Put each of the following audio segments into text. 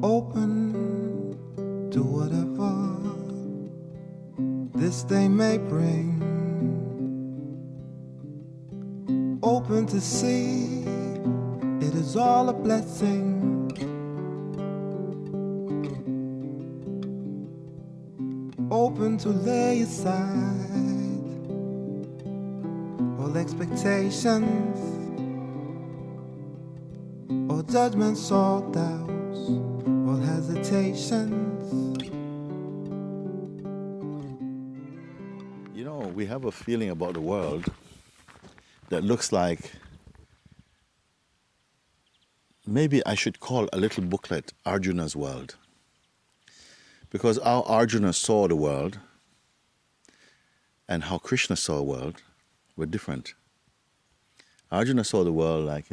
Open to whatever this day may bring. Open to see it is all a blessing. Open to lay aside all expectations, all judgments, all doubts, all hesitations. You know, we have a feeling about the world that looks like, maybe I should call a little booklet Arjuna's World. Because how Arjuna saw the world and how Krishna saw the world were different. Arjuna saw the world like,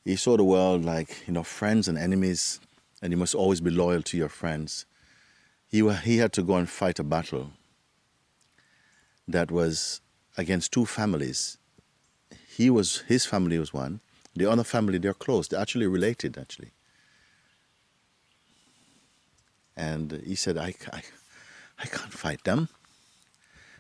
he saw the world like, friends and enemies, and you must always be loyal to your friends. He had to go and fight a battle that was against two families. His family was one. The other family, they're close. They're actually related, actually. And he said, I can't fight them.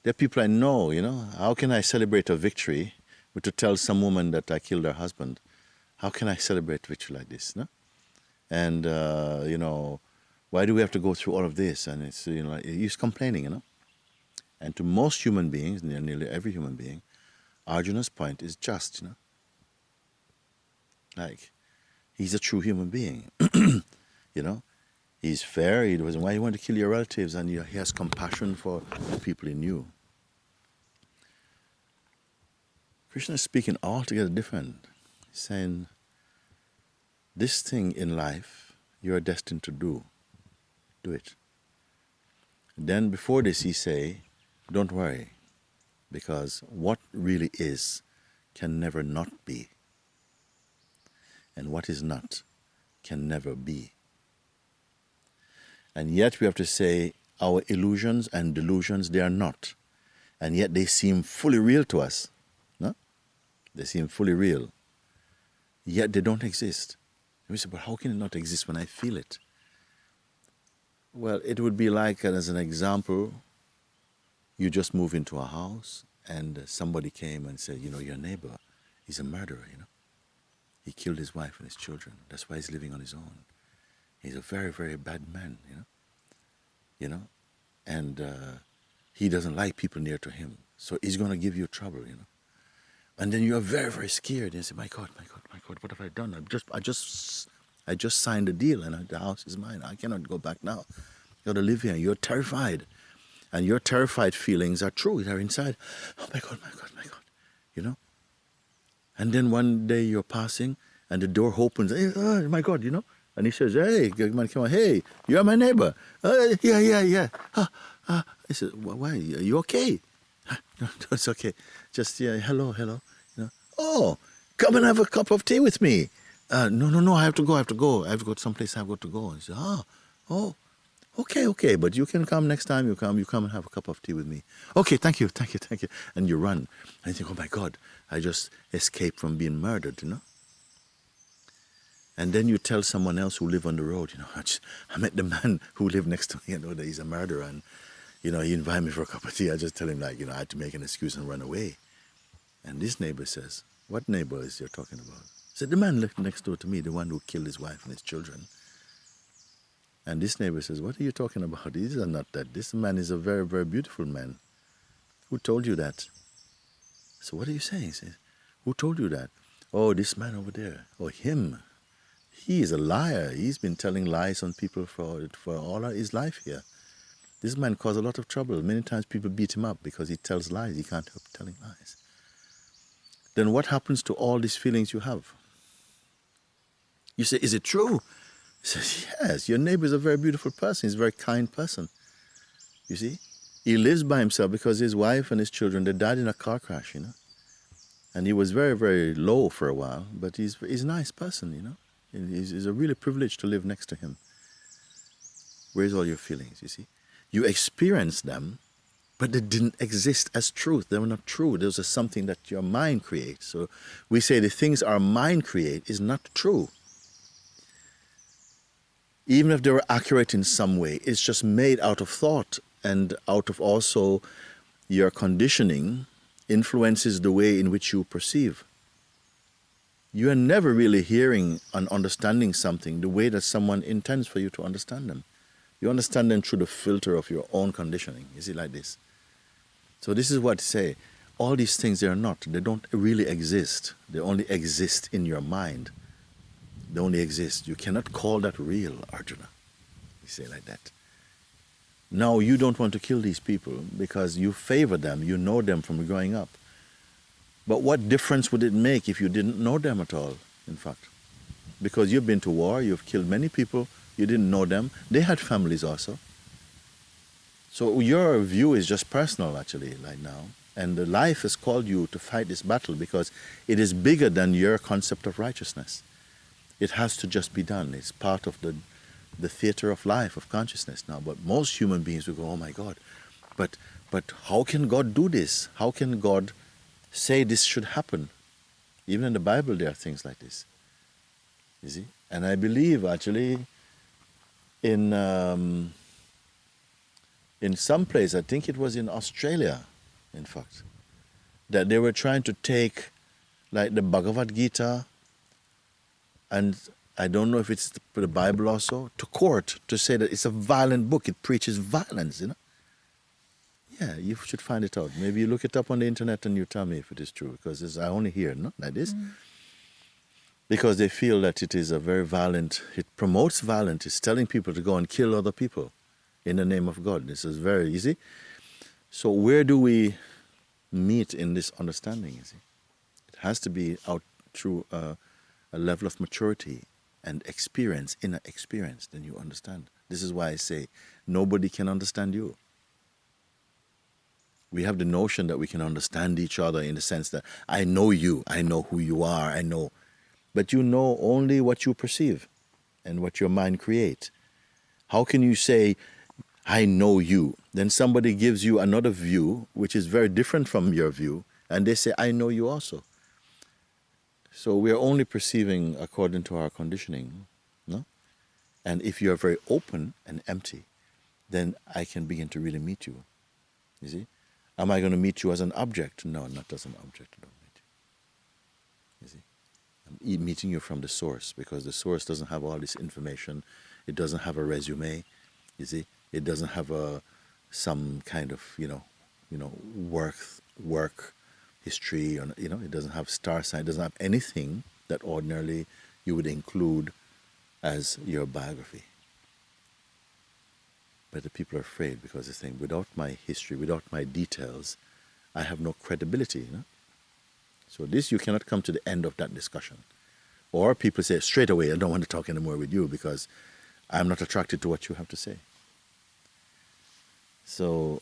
They're people I know, How can I celebrate a victory but to tell some woman that I killed her husband? How can I celebrate victory like this, no? And, why do we have to go through all of this? And it's, he's complaining, And to most human beings, nearly every human being, Arjuna's point is just, Like, he's a true human being, He's fair. He doesn't. Why you want to kill your relatives? And he has compassion for the people he knew. Krishna is speaking altogether different. He's saying, this thing in life you are destined to do. Do it. Then before this he say, don't worry, because what really is can never not be. And what is not can never be. And yet we have to say our illusions and delusions, they are not. And yet they seem fully real to us. No? They seem fully real. Yet they don't exist. And we say, but how can it not exist when I feel it? Well, it would be like, as an example, you just move into a house and somebody came and said, your neighbor, he's a murderer, He killed his wife and his children. That's why he's living on his own. He's a very, very bad man, and he doesn't like people near to him. So he's going to give you trouble, And then you are very, very scared. And you say, my God, what have I done? I just signed a deal and the house is mine. I cannot go back now. You got to live here. You're terrified. And your terrified feelings are true. They're inside. Oh, my God. And then one day you're passing and the door opens. Hey, oh, my God, And he says, hey, man, come on. Hey, you're my neighbor. Yeah. I said, why? Are you okay? No, it's okay. Just, hello. Oh, come and have a cup of tea with me. No, I have to go. I have to go someplace. I have got to go. He said, okay. But you can come next time you come and have a cup of tea with me. Okay, thank you. And you run. And you think, oh my God, I just escaped from being murdered, And then you tell someone else who live on the road, I met the man who lived next to me, that he's a murderer. And, he invited me for a cup of tea. I just tell him, I had to make an excuse and run away. And this neighbor says, what neighbor is you're talking about? I said, the man lived next door to me, the one who killed his wife and his children. And this neighbor says, what are you talking about? These are not that. This man is a very, very beautiful man. Who told you that? So what are you saying? He says, who told you that? Oh, this man over there. Oh, him. He is a liar. He's been telling lies on people for all of his life here. This man caused a lot of trouble. Many times people beat him up because he tells lies. He can't help telling lies. Then what happens to all these feelings you have? You say, is it true? He says, yes, your neighbor is a very beautiful person. He's a very kind person. You see? He lives by himself because his wife and his children, they died in a car crash, And he was very, very low for a while, but he's a nice person, It's a really privilege to live next to him. Where's all your feelings, you see? You experience them, but they didn't exist as truth. They were not true. Those are something that your mind creates. So we say the things our mind create is not true. even if they were accurate in some way, it's just made out of thought and out of also your conditioning influences the way in which you perceive. You are never really hearing and understanding something the way that someone intends for you to understand them. You understand them through the filter of your own conditioning. Is it like this? So this is what I say. All these things, they don't really exist. They only exist in your mind. They only exist. You cannot call that real, Arjuna. You say like that. Now you don't want to kill these people because you favor them, you know them from growing up. But what difference would it make if you didn't know them at all, in fact? Because you've been to war, you've killed many people, you didn't know them. They had families also. So your view is just personal, actually, right now. And the life has called you to fight this battle because it is bigger than your concept of righteousness. It has to just be done. It's part of the theater of life, of consciousness now. But most human beings will go, oh my God, but how can God do this? How can God say this should happen? Even in the Bible there are things like this. You see? And I believe actually in some place, I think it was in Australia, in fact, that they were trying to take like the Bhagavad Gita, and I don't know if it's the Bible also, to court to say that it's a violent book. It preaches violence, you know. Yeah, you should find it out. Maybe you look it up on the internet and you tell me if it is true, because I only hear, not like this. Because they feel that it is a very violent, it promotes violence. It's telling people to go and kill other people in the name of God. This is very easy. So where do we meet in this understanding, you see? It has to be out through a level of maturity and experience, inner experience, then you understand. This is why I say nobody can understand you. We have the notion that we can understand each other in the sense that I know you, I know who you are, I know. But you know only what you perceive and what your mind creates. How can you say, I know you? Then somebody gives you another view, which is very different from your view, and they say, I know you also. So we are only perceiving according to our conditioning, no? And if you are very open and empty, then I can begin to really meet you. You see? Am I going to meet you as an object? No, not as an object. I don't meet you. You see? I'm meeting you from the source, because the source doesn't have all this information. It doesn't have a resume. You see? It doesn't have some kind of work history, or it doesn't have star sign. It doesn't have anything that ordinarily you would include as your biography. But the people are afraid because they think, without my history, without my details, I have no credibility. So this, you cannot come to the end of that discussion. Or people say straight away, I don't want to talk anymore with you because I'm not attracted to what you have to say. So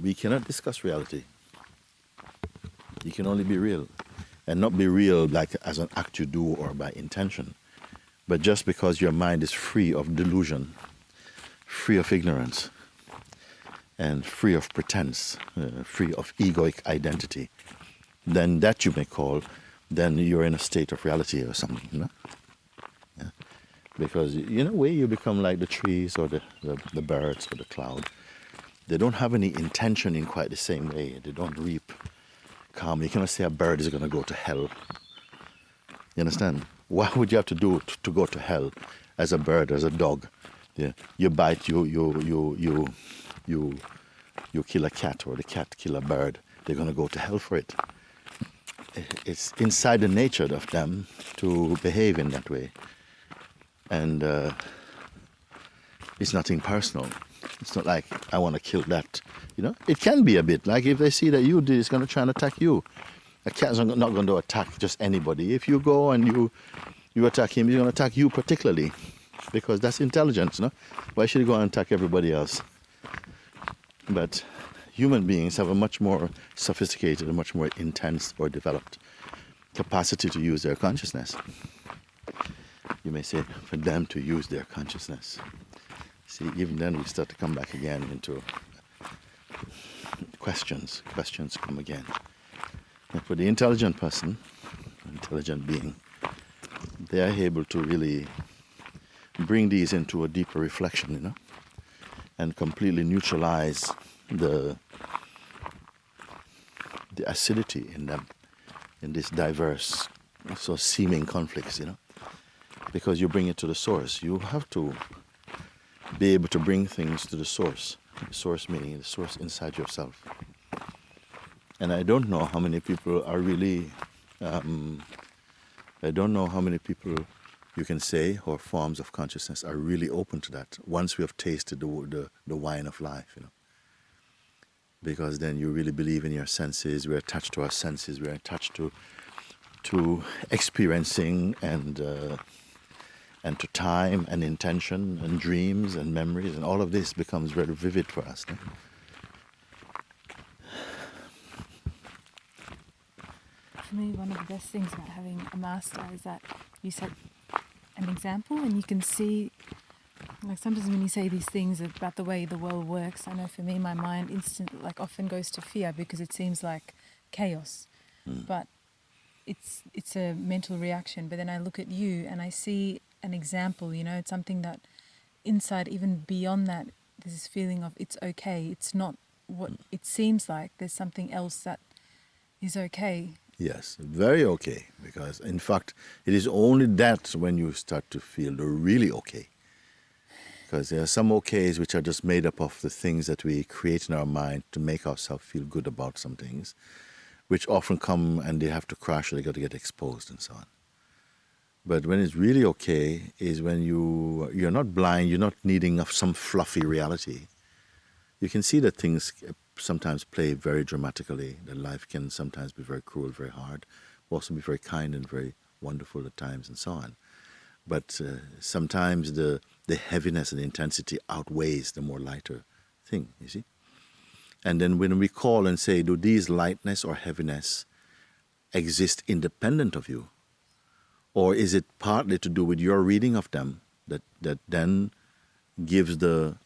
we cannot discuss reality. You can only be real. And not be real like as an act you do or by intention, but just because your mind is free of delusion, free of ignorance, and free of pretense, free of egoic identity, then that you may call, then you're in a state of reality or something, Yeah. Because in a way you become like the trees or the birds or the cloud. They don't have any intention in quite the same way. They don't reap karma. You cannot say a bird is going to go to hell. You understand? What would you have to do to go to hell as a bird, as a dog? Yeah. You bite, you kill a cat, or the cat kill a bird. They're going to go to hell for it. It's inside the nature of them to behave in that way. And it's nothing personal. It's not like, I want to kill that. It can be a bit like if they see that you did, it's going to try and attack you. A cat's not going to attack just anybody. If you go and you attack him, he's going to attack you particularly, because that's intelligence, no? Why should he go and attack everybody else? But human beings have a much more sophisticated, a much more intense or developed capacity to use their consciousness. You may say, for them to use their consciousness. See, even then we start to come back again into questions. Questions come again. And for the intelligent person, intelligent being, they are able to really bring these into a deeper reflection, and completely neutralize the acidity in them, in these diverse, so seeming conflicts, because you bring it to the source. You have to be able to bring things to the source meaning the source inside yourself. And I don't know how many people are really, I don't know how many people you can say, or forms of consciousness, are really open to that once we have tasted the wine of life, Because then you really believe in your senses. We're attached to our senses. We're attached to experiencing and to time and intention and dreams and memories, and all of this becomes very vivid for us. For me, one of the best things about having a master is that you set an example, and you can see, like sometimes when you say these things about the way the world works, I know for me my mind often goes to fear because it seems like chaos. But it's a mental reaction. But then I look at you and I see an example, it's something that inside, even beyond that, there's this feeling of it's okay. It's not what it seems like. There's something else that is okay. Yes, very okay. Because in fact, it is only that when you start to feel the really okay. Because there are some okays which are just made up of the things that we create in our mind to make ourselves feel good about some things, which often come and they have to crash, or they got to get exposed and so on. But when it's really okay is when you're not blind, you're not needing of some fluffy reality. You can see that things sometimes play very dramatically, that life can sometimes be very cruel, very hard, also be very kind and very wonderful at times and so on. But sometimes the heaviness and the intensity outweighs the more lighter thing, you see. And then when we call and say, do these lightness or heaviness exist independent of you? Or is it partly to do with your reading of them that then gives the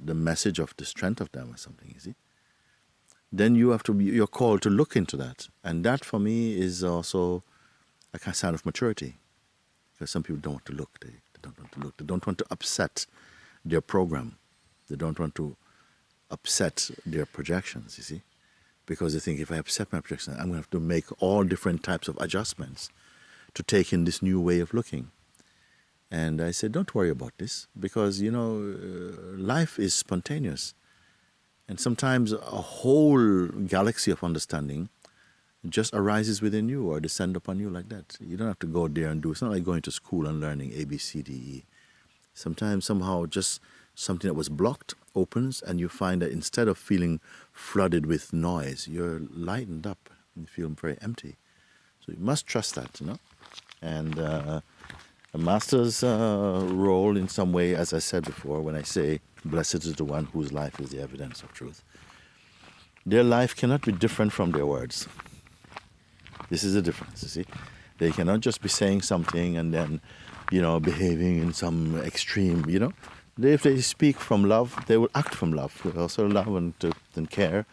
message of the strength of them or something, you see? Then you're called to look into that. And that for me is also a kind of sign of maturity. Because some people don't want to look. They don't want to look. They don't want to upset their program. They don't want to upset their projections, you see. Because they think if I upset my projection, I'm going to have to make all different types of adjustments to take in this new way of looking. And I said, don't worry about this, because, life is spontaneous. And sometimes a whole galaxy of understanding just arises within you or descend upon you like that. You don't have to go there and do it. It's not like going to school and learning A, B, C, D, E. Sometimes somehow just something that was blocked opens, and you find that instead of feeling flooded with noise, you're lightened up and feel very empty. So you must trust that, And a master's role in some way, as I said before, when I say, blessed is the one whose life is the evidence of truth. Their life cannot be different from their words. This is the difference, you see. They cannot just be saying something and then, behaving in some extreme, If they speak from love, they will act from love. They also love and care,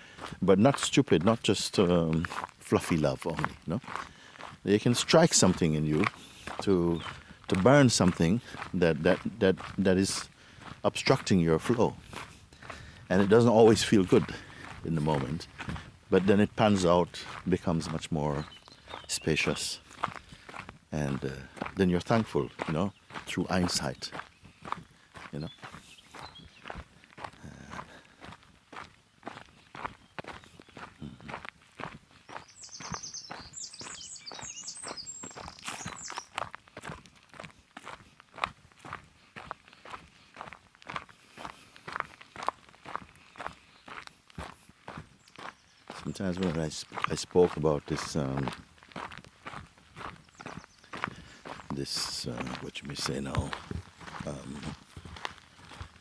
but not stupid, not just fluffy love only, They can strike something in you to burn something that is obstructing your flow. And it doesn't always feel good in the moment, but then it pans out, becomes much more spacious, and then you're thankful, through hindsight, Sometimes when I spoke about this, what you may say now,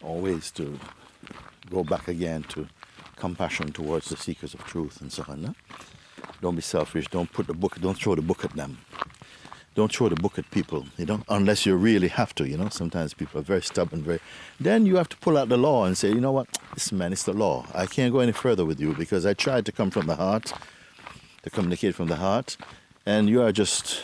always to go back again to compassion towards the seekers of truth and so on. No? Don't be selfish. Don't throw the book at them. Don't throw the book at people, unless you really have to, Sometimes people are very stubborn, then you have to pull out the law and say, you know what, listen man, it's the law. I can't go any further with you because I tried to come from the heart, to communicate from the heart, and you are just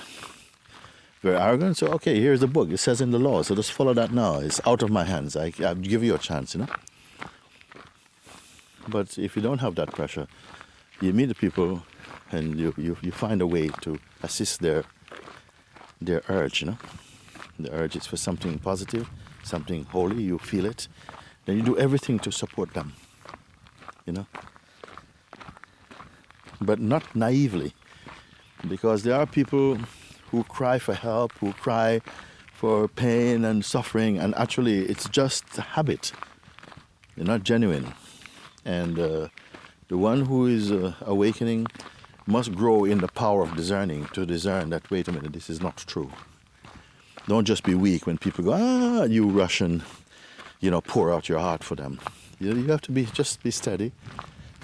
very arrogant, so okay, here's the book. It says in the law, so just follow that now. It's out of my hands. I'll give you a chance, you know. But if you don't have that pressure, you meet the people and you find a way to assist their urge, you know. The urge is for something positive, something holy, you feel it. Then you do everything to support them, you know. But not naively, because there are people who cry for help, who cry for pain and suffering, and actually it's just a habit. They're not genuine. And the one who is awakening must grow in the power of discerning, to discern that, wait a minute, this is not true. Don't just be weak when people go, you rush and, you know, pour out your heart for them. You have to just be steady,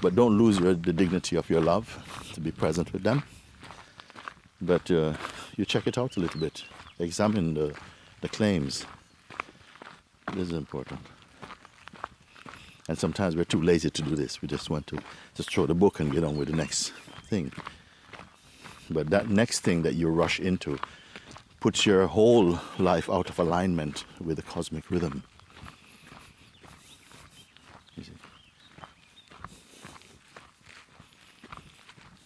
but don't lose the dignity of your love, to be present with them. But you check it out a little bit. Examine the claims. This is important. And sometimes we're too lazy to do this. We just want to just throw the book and get on with the next thing. But that next thing that you rush into puts your whole life out of alignment with the cosmic rhythm. You see?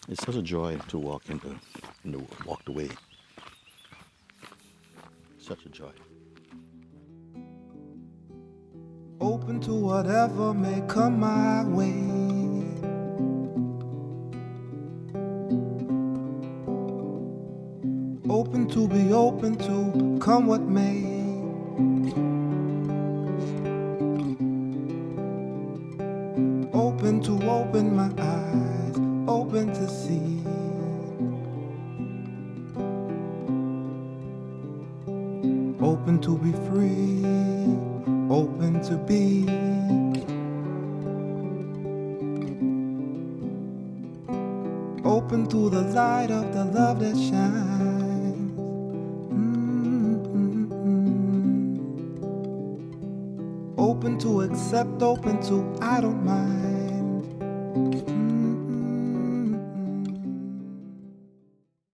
It's such a joy to walk walk the way. Such a joy. Open to whatever may come my way. Open to be open to come what may. Open to open my eyes, open to see. Open to be free, open to be. Open to the light of the love that shines. Open to accept, open to I don't mind.